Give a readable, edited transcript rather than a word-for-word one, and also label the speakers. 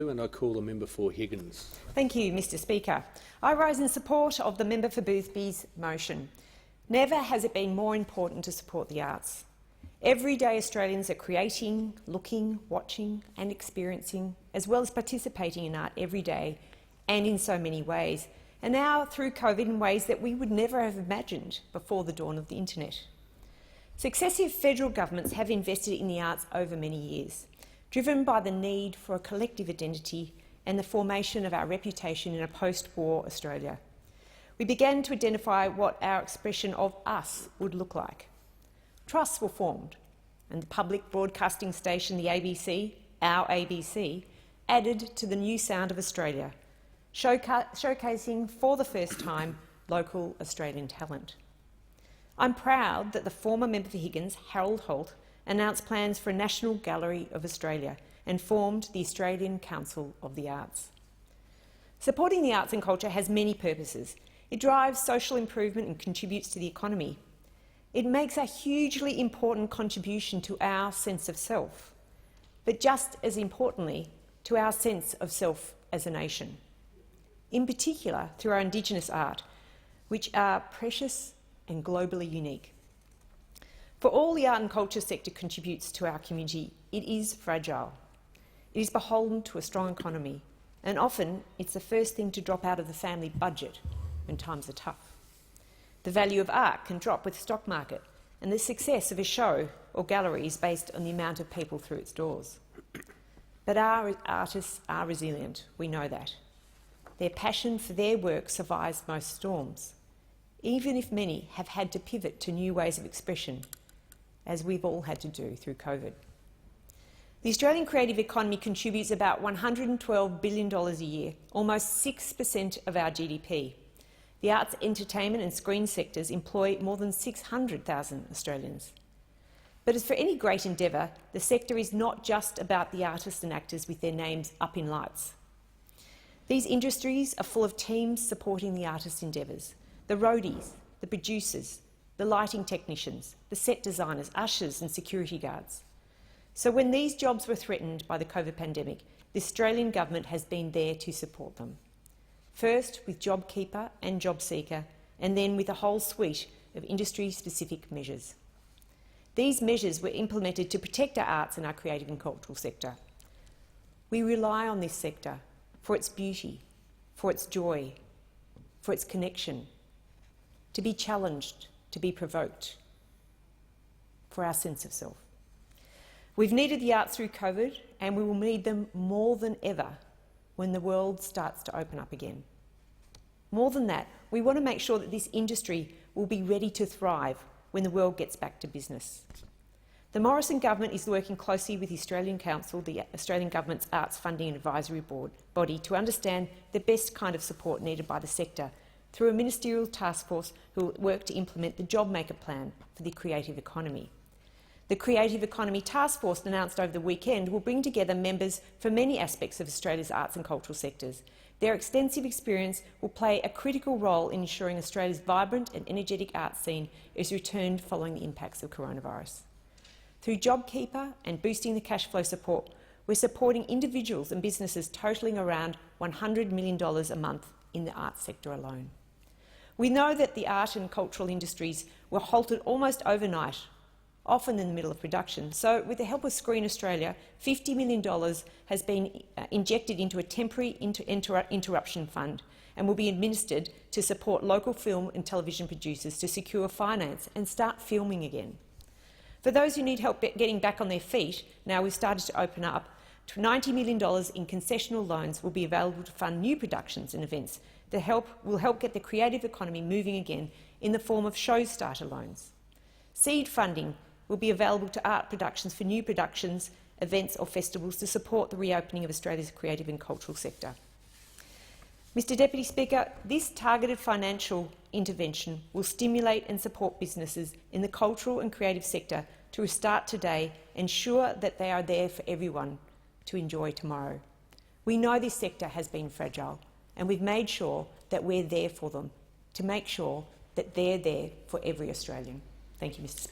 Speaker 1: And I call the member for Higgins.
Speaker 2: Thank you, Mr Speaker. I rise in support of the member for Boothby's motion. Never has it been more important to support the arts. Everyday Australians are creating, looking, watching and experiencing, as well as participating in art every day and in so many ways, and now through COVID in ways that we would never have imagined before the dawn of the internet. Successive federal governments have invested in the arts over many years, driven by the need for a collective identity and the formation of our reputation in a post-war Australia. We began to identify what our expression of us would look like. Trusts were formed, and the public broadcasting station, the ABC, our ABC, added to the new sound of Australia, showcasing for the first time local Australian talent. I'm proud that the former member for Higgins, Harold Holt, announced plans for a National Gallery of Australia and formed the Australian Council of the Arts. Supporting the arts and culture has many purposes. It drives social improvement and contributes to the economy. It makes a hugely important contribution to our sense of self, but just as importantly, to our sense of self as a nation. In particular, through our Indigenous art, which are precious and globally unique. For all the art and culture sector contributes to our community, it is fragile. It is beholden to a strong economy, and often it's the first thing to drop out of the family budget when times are tough. The value of art can drop with the stock market, and the success of a show or gallery is based on the amount of people through its doors. But our artists are resilient, we know that. Their passion for their work survives most storms, even if many have had to pivot to new ways of expression, as we've all had to do through COVID. The Australian creative economy contributes about $112 billion a year, almost 6% of our GDP. The arts, entertainment and screen sectors employ more than 600,000 Australians. But as for any great endeavour, the sector is not just about the artists and actors with their names up in lights. These industries are full of teams supporting the artists' endeavours: the roadies, the producers, the lighting technicians, the set designers, ushers and security guards. So when these jobs were threatened by the COVID pandemic, the Australian government has been there to support them. First with JobKeeper and JobSeeker, and then with a whole suite of industry-specific measures. These measures were implemented to protect our arts and our creative and cultural sector. We rely on this sector for its beauty, for its joy, for its connection, to be challenged, to be provoked, for our sense of self. We've needed the arts through COVID, and we will need them more than ever when the world starts to open up again. More than that, we want to make sure that this industry will be ready to thrive when the world gets back to business. The Morrison government is working closely with the Australian Council, the Australian Government's Arts Funding and Advisory Body, to understand the best kind of support needed by the sector through a ministerial task force who will work to implement the JobMaker plan for the creative economy. The Creative Economy Task Force, announced over the weekend, will bring together members from many aspects of Australia's arts and cultural sectors. Their extensive experience will play a critical role in ensuring Australia's vibrant and energetic arts scene is returned following the impacts of coronavirus. Through JobKeeper and boosting the cash flow support, we're supporting individuals and businesses totalling around $100 million a month in the arts sector alone. We know that the art and cultural industries were halted almost overnight, often in the middle of production. So, with the help of Screen Australia, $50 million has been injected into a temporary interruption fund and will be administered to support local film and television producers to secure finance and start filming again. For those who need help getting back on their feet, now we've started to open up, $90 million in concessional loans will be available to fund new productions and events that will help get the creative economy moving again in the form of show starter loans. Seed funding will be available to art productions for new productions, events or festivals to support the reopening of Australia's creative and cultural sector. Mr Deputy Speaker, this targeted financial intervention will stimulate and support businesses in the cultural and creative sector to restart today, ensure that they are there for everyone to enjoy tomorrow. We know this sector has been fragile, and we've made sure that we're there for them, to make sure that they're there for every Australian. Thank you, Mr Speaker.